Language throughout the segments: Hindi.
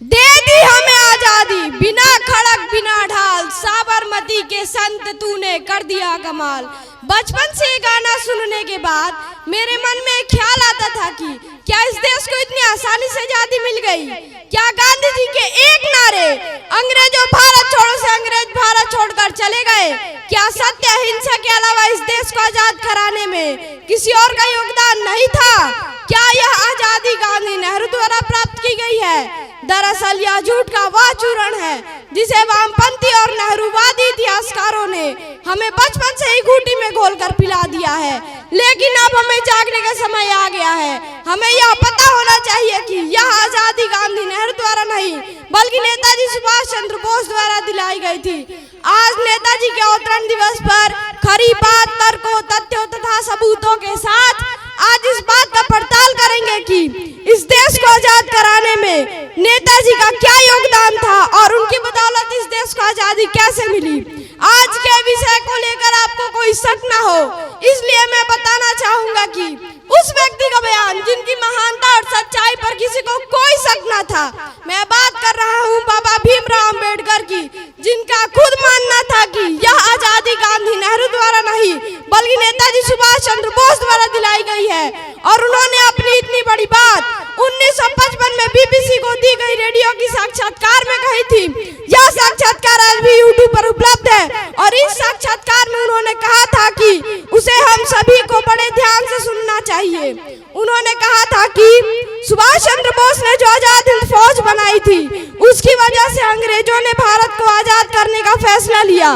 दे दी हमें आजादी बिना खड़क बिना ढाल, साबरमती के संत तूने कर दिया कमाल। बचपन से गाना सुनने के बाद मेरे मन में ख्याल आता था कि क्या इस देश को इतनी आसानी से आजादी मिल गई? क्या गांधी जी के एक नारे अंग्रेजों भारत छोड़ो से अंग्रेज भारत छोड़कर चले गए? क्या सत्य अहिंसा के अलावा इस देश को आजाद कराने में किसी और का योगदान नहीं था? क्या यह आजादी गांधी नेहरू द्वारा प्राप्त की गई है? दरअसल यह झूठ का वह चूर्ण है जिसे वामपंथी और नेहरूवादी इतिहासकारों ने हमें बचपन से ही घूंटी में घोलकर पिला दिया है। लेकिन अब हमें जागने का समय आ गया है। हमें यह पता होना चाहिए कि यह आजादी गांधी नेहरू द्वारा नहीं बल्कि नेताजी सुभाष चंद्र बोस द्वारा दिलाई गई थी। आज नेताजी के अवतरण दिवस पर खरी बात, तर्कों, तथ्यों तथा सबूतों के साथ आज इस बात का पड़ताल करेंगे कि इस देश को आजाद कराने में नेताजी का क्या योगदान था और उनकी बदौलत इस देश को आजादी कैसे मिली। आज के विषय को लेकर आपको कोई शक ना हो, इसलिए मैं बताना चाहूंगा कि उस व्यक्ति का बयान जिनकी महानता और सच्चाई पर किसी को कोई शक न था। मैं बात कर रहा हूं बाबा भीमराव अंबेडकर की, जिनका खुद मानना था कि यह आजादी गांधी नेहरू द्वारा नहीं बल्कि नेताजी सुभाष चंद्र बोस द्वारा दिलाई गई है। और उन्होंने अपनी इतनी बड़ी बात 1955 में बीबीसी को दी गई रेडियो की साक्षात्कार में कही थी। यह साक्षात्कार आज भी यूट्यूब पर उपलब्ध है और इस साक्षात्कार में उन्होंने कहा था कि उसे हम सभी को बड़े ध्यान से सुनना चाहिए। उन्होंने कहा था कि सुभाष चंद्र बोस ने जो आजाद हिंद फौज बनाई थी उसकी वजह से अंग्रेजों ने भारत को आजाद करने का फैसला लिया।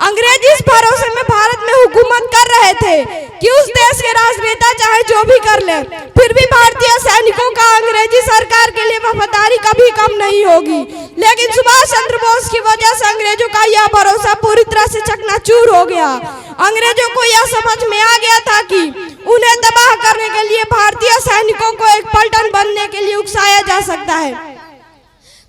अंग्रेज इस भरोसे में भारत में हुकूमत कर रहे थे कि उस देश के राजनेता चाहे जो भी कर ले, फिर भी भारतीय सैनिकों का अंग्रेजी सरकार के लिए वफादारी कभी कम नहीं होगी। लेकिन सुभाष चंद्र बोस की वजह से अंग्रेजों का यह भरोसा पूरी तरह से चकनाचूर हो गया। अंग्रेजों को यह समझ में आ गया था कि उन्हें तबाह करने के लिए भारतीय सैनिकों को एक पलटन बनने के लिए उकसाया जा सकता है।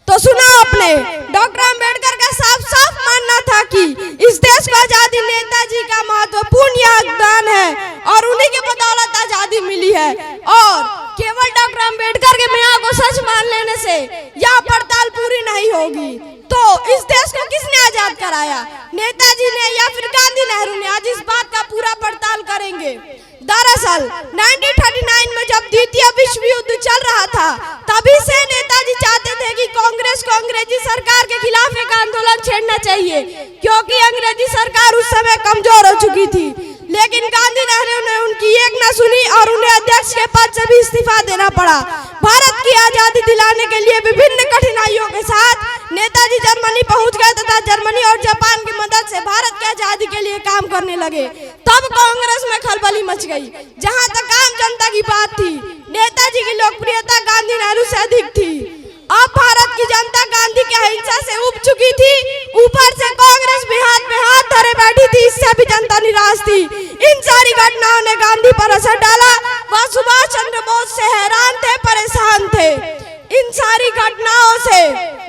तो सुना आपने, डॉक्टर अंबेडकर का साफ साफ मानना था कि इस देश को आजादी नेताजी का महत्वपूर्ण योगदान है और उन्हीं की बदौलत आजादी मिली है। और केवल डॉक्टर अंबेडकर के बयान को सच मान लेने से यह पड़ताल पूरी नहीं होगी। तो इस देश को किसने आजाद कराया? नेताजी ने या फिर गांधी नेहरू ने? आज इस बात का पूरा पड़ताल करेंगे। दरअसल 1939 में जब द्वितीय विश्व युद्ध चल रहा था तभी से नेताजी चाहते थे कि कांग्रेस को अंग्रेजी सरकार के खिलाफ एक आंदोलन छेड़ना चाहिए, क्योंकि अंग्रेजी सरकार उस समय कमजोर हो चुकी थी। लेकिन गांधी नेहरू ने उनकी एक न सुनी और उन्हें अध्यक्ष के पद से भी इस्तीफा देना पड़ा। भारत की आजादी दिलाने के लिए विभिन्न कठिनाइयों के साथ नेताजी जर्मनी पहुंच गए तथा जर्मनी और जापान की मदद से भारत की आजादी के लिए काम करने लगे। तब कांग्रेस में खलबली मच गई। जहां तक आम जनता की बात थी, नेताजी की लोकप्रियता गांधी नेहरू से अधिक थी। अब भारत की जनता गांधी की अहिंसा से उब चुकी थी, ऊपर से कांग्रेस भी हाथ में हाथ धरे बैठी थी, इससे भी जनता निराश थी। इन सारी घटनाओं ने गांधी पर असर डाला। वह सुभाष चंद्र बोस से हैरान थे, परेशान थे। इन सारी घटनाओं से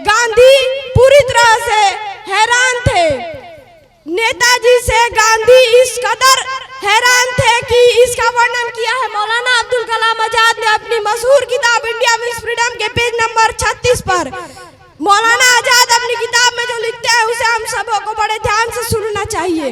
गांधी पूरी तरह से हैरान थे। नेताजी से गांधी इस कदर हैरान थे कि इसका वर्णन किया है मौलाना अब्दुल कलाम आजाद ने अपनी मशहूर किताब इंडिया मीन्स फ्रीडम के पेज नंबर 36 पर। मौलाना आजाद अपनी किताब में जो लिखते हैं उसे हम सबों को बड़े ध्यान से सुनना चाहिए।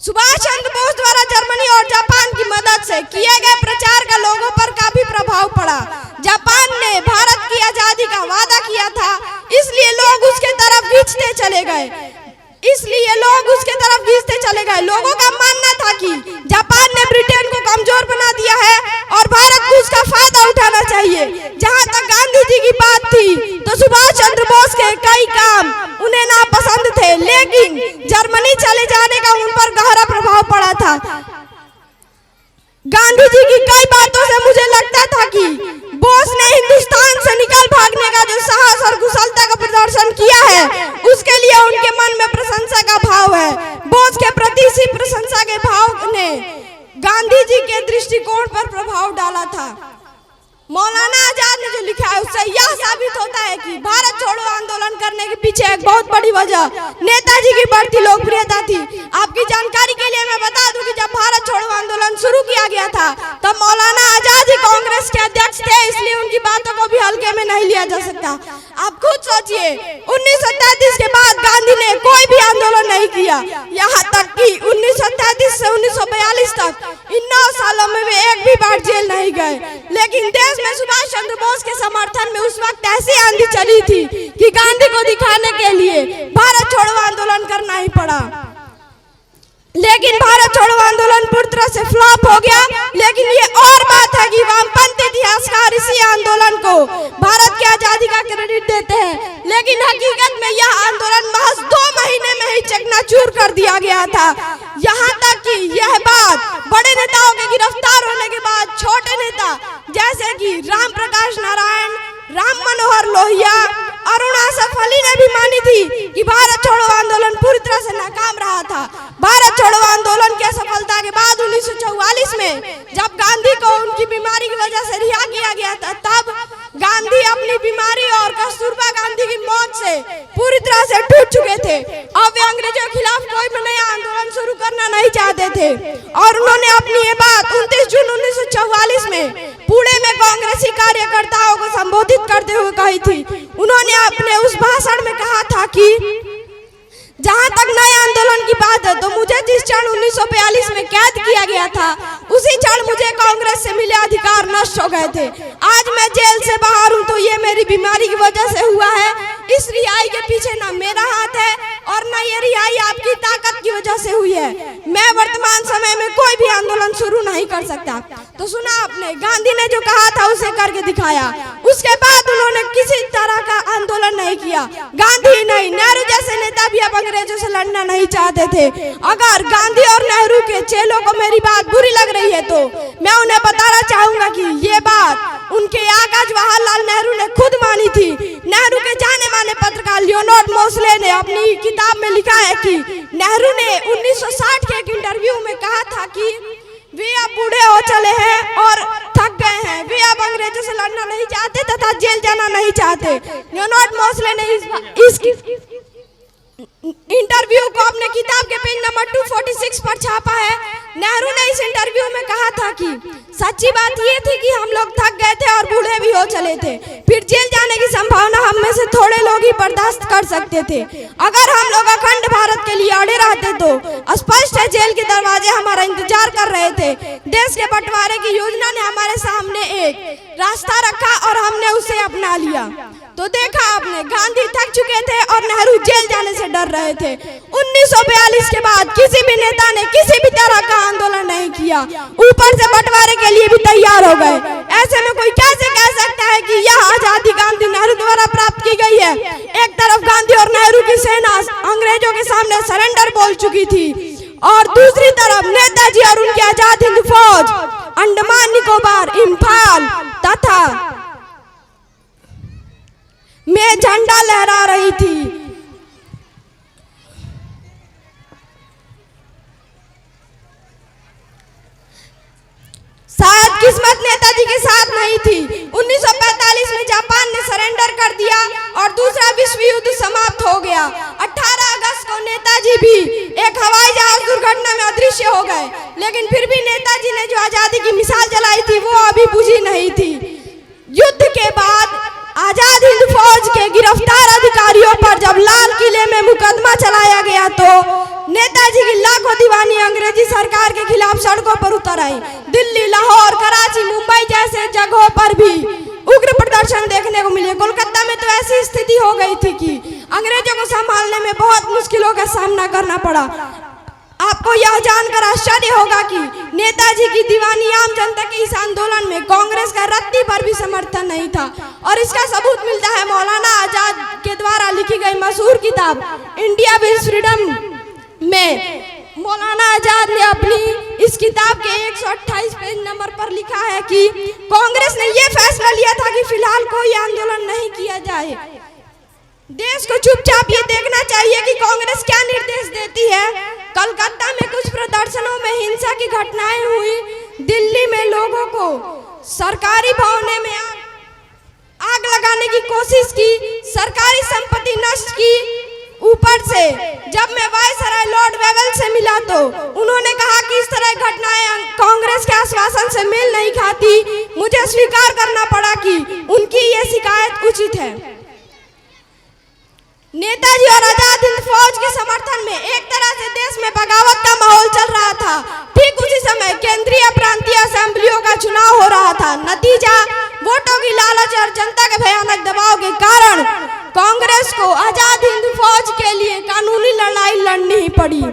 सुभाष चंद्र बोस द्वारा जर्मनी और जापान की मदद से किए गए प्रचार का लोगों पर काफी प्रभाव पड़ा। जापान ने भारत की आजादी का वादा किया था, इसलिए लोग उसके तरफ खींचते चले गए। लोगों का मानना था कि जापान ने ब्रिटेन को कमजोर बना दिया है और भारत को उसका फायदा उठाना चाहिए। जहां तक गांधी जी की बात थी तो सुभाष चंद्र बोस के कई काम उन्हें नापसंद थे, लेकिन जर्मनी चले जाने का उन पर गहरा प्रभाव पड़ा था। गांधी जी की कई बातों से मुझे लगता था कि बोस ने हिंदुस्तान से निकल भागने का जो साहस और कुशलता का प्रदर्शन किया है उसके लिए उनके मन में प्रशंसा का भाव है। बोस के प्रति इसी प्रशंसा के भाव ने गांधी जी के दृष्टिकोण पर प्रभाव डाला था। मौलाना आजाद ने जो लिखा है उससे यह साबित होता है कि भारत छोड़ो आंदोलन करने के पीछे एक बहुत बड़ी वजह नेताजी की बढ़ती लोकप्रियता थी। आपकी जानकारी के लिए मैं बता दूं कि जब भारत छोड़ो आंदोलन शुरू किया गया गया था तब मौलाना आजाद ही कांग्रेस के अध्यक्ष थे, इसलिए उनकी बातों को भी हल्के में नहीं लिया जा सकता। आप खुद सोचिए, 1933 के बाद गांधी ने कोई भी आंदोलन नहीं किया, यहाँ तक कि 1933 से 1942 तक इन 9 सालों में वे एक भी बार जेल नहीं गए। लेकिन देश में सुभाष चंद्र बोस के समर्थन में उस वक्त ऐसी आंधी चली थी कि गांधी को दिखाने के लिए भारत छोड़ो आंदोलन करना ही पड़ा। लेकिन भारत छोड़ो आंदोलन पूरी तरह से फ्लॉप हो गया। लेकिन ये और बात है कि वामपंथी इतिहासकार इसी आंदोलन को भारत की आजादी का क्रेडिट देते हैं, लेकिन हकीकत में यह आंदोलन महज 2 महीने में ही चकनाचूर कर दिया गया था। यहाँ तक कि यह बात बड़े नेताओं के गिरफ्तार होने के बाद छोटे नेता जैसे कि राम प्रकाश नारायण, राम मनोहर लोहिया, अरुण आसफ अली ने भी मानी थी कि भारत छोड़ो आंदोलन पूरी तरह से नाकाम रहा था। भारत छोड़ो आंदोलन की असफलता के बाद 1944 में जब गांधी को उनकी बीमारी की वजह से रिहा किया गया था, तब गांधी अपनी बीमारी और कस्तूरबा गांधी की मौत से पूरी तरह से टूट चुके थे। अब वे अंग्रेजों के खिलाफ कोई भी नया आंदोलन शुरू करना नहीं चाहते थे और उन्होंने अपनी ये बात 29 जून 1944 में पुणे में कांग्रेसी कार्यकर्ताओं को संबोधित करते हुए कही थी। उन्होंने अपने उस भाषण में कहा था कि जहां तक नए आंदोलन की बात है तो मुझे जिस क्षण 1942 में कैद किया गया था उसी क्षण मुझे कांग्रेस से मिले अधिकार नष्ट हो गए थे। आज मैं जेल से बाहर हूं तो ये मेरी बीमारी की वजह से हुआ है। इस रिहाई के पीछे ना मेरा हाथ है और न ये रिहाई आपकी ताकत की वजह से हुई है। मैं वर्तमान समय में कोई भी आंदोलन शुरू नहीं कर सकता। तो सुना आपने, गांधी ने जो कहा था उसे करके दिखाया। उसके बाद उन्होंने किसी तरह का आंदोलन नहीं किया। गांधी नहीं, नेहरू जैसे नेता भी अब अंग्रेजों से लड़ना नहीं चाहते थे। अगर गांधी और नेहरू के चेलों को मेरी बात बुरी लग रही है तो मैं उन्हें बताना चाहूंगा कि ये बात उनके आका जवाहरलाल नेहरू ने खुद मानी थी। नेहरू के जाने माने पत्रकार लियोनार्ड मोसले ने अपनी किताब में लिखा है कि नेहरू ने 1960 के एक इंटरव्यू में कहा था कि वे अब बूढ़े हो चले हैं और थक गए हैं। वे अब अंग्रेजों से लड़ना नहीं चाहते तथा जेल जाना नहीं चाहते। लियोनार्ड मोसले ने इस इंटरव्यू को अपने किताब के पेज नंबर 246 पर छापा है। नेहरू ने इस इंटरव्यू में कहा था कि सच्ची बात ये थी कि हम लोग थक गए थे और बूढ़े भी हो चले थे। फिर जेल जाने की संभावना हम में से थोड़े लोग ही बर्दाश्त कर सकते थे। अगर हम लोग अखंड भारत के लिए अड़े रहते तो स्पष्ट है जेल के दरवाजे हमारा इंतजार कर रहे थे। देश के बंटवारे की योजना ने हमारे सामने एक रास्ता रखा और हमने उसे अपना लिया। तो देखा आपने, गांधी थक चुके थे और नेहरू जेल जाने से डर रहे थे। 1942 के बाद किसी भी नेता ने किसी भी तरह का आंदोलन नहीं किया, ऊपर से बंटवारे के लिए भी तैयार हो गए। ऐसे में कोई कैसे कह सकता है कि यह आजादी गांधी नेहरू द्वारा प्राप्त की गई है। एक तरफ गांधी और नेहरू की सेना अंग्रेजों के सामने सरेंडर बोल चुकी थी और दूसरी तरफ नेताजी और उनकी आजाद हिंद फौज अंडमान निकोबार, इम्फाल तथा में झंडा लहरा रही थी। शायद किस्मत नेताजी के साथ नहीं थी। 1945 में जापान ने सरेंडर कर दिया और दूसरा विश्व युद्ध समाप्त हो गया। 18 अगस्त को नेताजी भी एक हवाई जहाज दुर्घटना में अदृश्य हो गए, लेकिन फिर भी नेताजी ने जो आजादी की मिसाल जलाई थी वो अभी बुझी नहीं थी। युद्ध के बाद आजाद हिंद फौज के गिरफ्तार अधिकारियों पर जब लाल किले में मुकदमा चलाया गया तो नेताजी की लाखों दीवानी अंग्रेजी सरकार के खिलाफ सड़कों पर उतर आई। दिल्ली, लाहौर, कराची, मुंबई जैसे जगहों पर भी उग्र प्रदर्शन देखने को मिले। कोलकाता में तो ऐसी स्थिति हो गई थी कि अंग्रेजों को संभालने में बहुत मुश्किलों का सामना करना पड़ा। आपको यह जानकर आश्चर्य होगा कि नेताजी की दीवानी आम जनता के इस आंदोलन में कांग्रेस का रत्ती पर भी समर्थन नहीं था और इसका सबूत मिलता है मौलाना आजाद के द्वारा लिखी गई मशहूर किताब इंडिया विल्स फ्रीडम में। मौलाना आजाद ने अपनी इस किताब के 128 पेज नंबर पर लिखा है कि कांग्रेस ने यह फैसला लिया था कि फिलहाल कोई आंदोलन नहीं किया जाए। देश को चुपचाप ये देखना चाहिए कि कांग्रेस क्या निर्देश देती है। कलकत्ता में कुछ प्रदर्शनों में हिंसा की घटनाएं हुई। दिल्ली में लोगों को सरकारी भवनों में आग लगाने की कोशिश की, सरकारी संपत्ति नष्ट की। ऊपर से जब मैं वायसराय लॉर्ड वेवल से मिला तो उन्होंने कहा कि इस तरह घटनाएं कांग्रेस के आश्वासन कि उनकी ये शिकायत उचित है। नेताजी और आजाद हिंद फौज के समर्थन में एक तरह से देश में बगावत का माहौल चल रहा था। ठीक उसी समय केंद्रीय प्रांतीय असेंबलियों का चुनाव हो रहा था। नतीजा, वोटों की लालच और जनता के भयानक दबाव के कारण कांग्रेस को आजाद हिंद फौज के लिए कानूनी लड़ाई लड़नी ही पड़ी।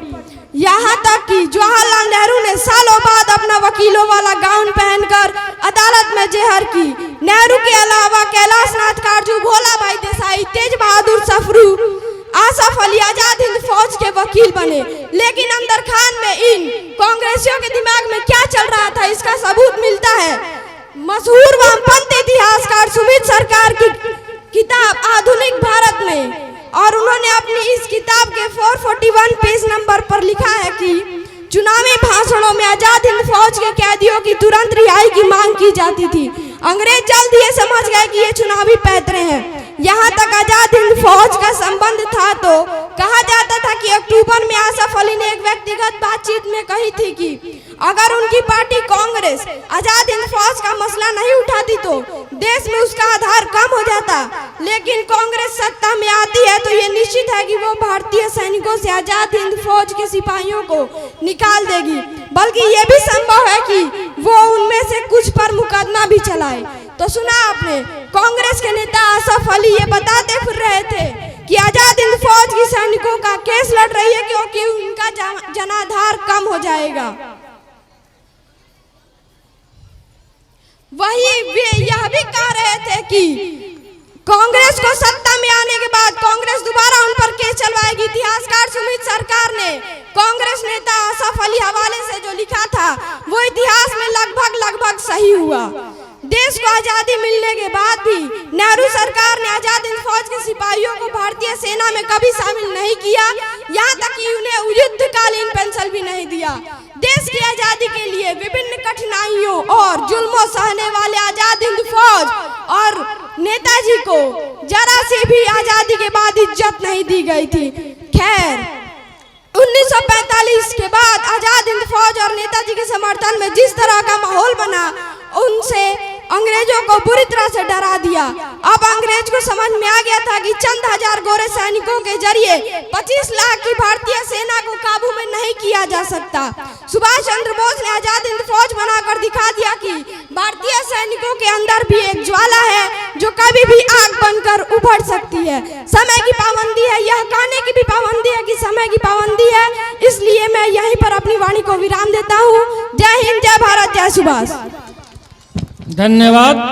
यहाँ तक कि जवाहरलाल नेहरू ने सालों बाद अपना वकीलों वाला गाउन पहनकर अदालत में जहर की। नेहरू के अलावा कैलाश नाथ काटजू, भोला भाई देसाई, तेज बहादुर सफरू, आसफ अली आजाद हिंद फौज के वकील बने। लेकिन अंदर खान में इन कांग्रेसियों के दिमाग में क्या चल रहा था, इसका सबूत मिलता है मशहूर वामपंथी इतिहासकार सुमित सरकार की किताब आधुनिक भारत में। और उन्होंने अपनी इस किताब के 441 पेज नंबर पर लिखा है कि चुनावी भाषणों में आजाद हिंद फौज के कैदियों की तुरंत रिहाई की मांग की जाती थी। अंग्रेज जल्द ये समझ गए कि ये चुनावी पैंतरे हैं। यहाँ तक आजाद हिंद फौज का संबंध था तो कहा जाता था कि अक्टूबर में आसफ अली ने एक व्यक्तिगत बातचीत में कही थी कि अगर उनकी पार्टी कांग्रेस आजाद हिंद फौज का मसला नहीं उठाती तो देश में उसका आधार कम हो जाता। लेकिन कांग्रेस सत्ता में आती है तो ये निश्चित है कि वो भारतीय सैनिकों से आजाद हिंद फौज के सिपाहियों को निकाल देगी, बल्कि ये भी संभव है कि वो उनमें से कुछ पर मुकदमा भी चलाए। तो सुना आपने, कांग्रेस के नेता आसफ अली ये बताते फिर रहे थे कि आजाद हिंद फौज की सैनिकों का केस लड़ रही है क्योंकि उनका जनाधार कम हो जाएगा। वही वे यह भी कह रहे थे कि कांग्रेस को सत्ता में आने के बाद कांग्रेस दोबारा उन पर केस चलवाएगी। इतिहासकार सुमित सरकार ने कांग्रेस नेता आसफ अली हवाले से जो लिखा था वो इतिहास में लगभग सही हुआ। देश को आजादी मिलने के बाद भी नेहरू सरकार ने आजाद हिंद फौज के सिपाहियों को भारतीय सेना में कभी शामिल नहीं किया, यहाँ तक कि उन्हें युद्धकालीन पेंशन भी नहीं दिया। देश की आजादी के लिए विभिन्न कठिनाइयों और जुल्मों सहने वाले आजाद हिंद फौज और नेताजी को जरा से भी आजादी के बाद इज्जत नहीं दी गई थी। खैर, 1945 के बाद आजाद हिंद फौज और नेताजी के समर्थन में जिस तरह का माहौल बना, उनसे अंग्रेजों को बुरी तरह से डरा दिया। अब अंग्रेज को समझ में आ गया था कि चंद हजार गोरे सैनिकों के जरिए 25 लाख की भारतीय सेना को काबू में नहीं किया जा सकता। सुभाष चंद्र बोस ने आजाद हिंद फौज बनाकर दिखा दिया कि भारतीय सैनिकों के अंदर भी एक ज्वाला है जो कभी भी आग बनकर उभर सकती है। समय की पाबंदी है, यह कहने की भी पाबंदी है कि समय की पाबंदी है। इसलिए मैं यहीं पर अपनी वाणी को विराम देता हूँ। जय हिंद, जय भारत, जय सुभाष। धन्यवाद।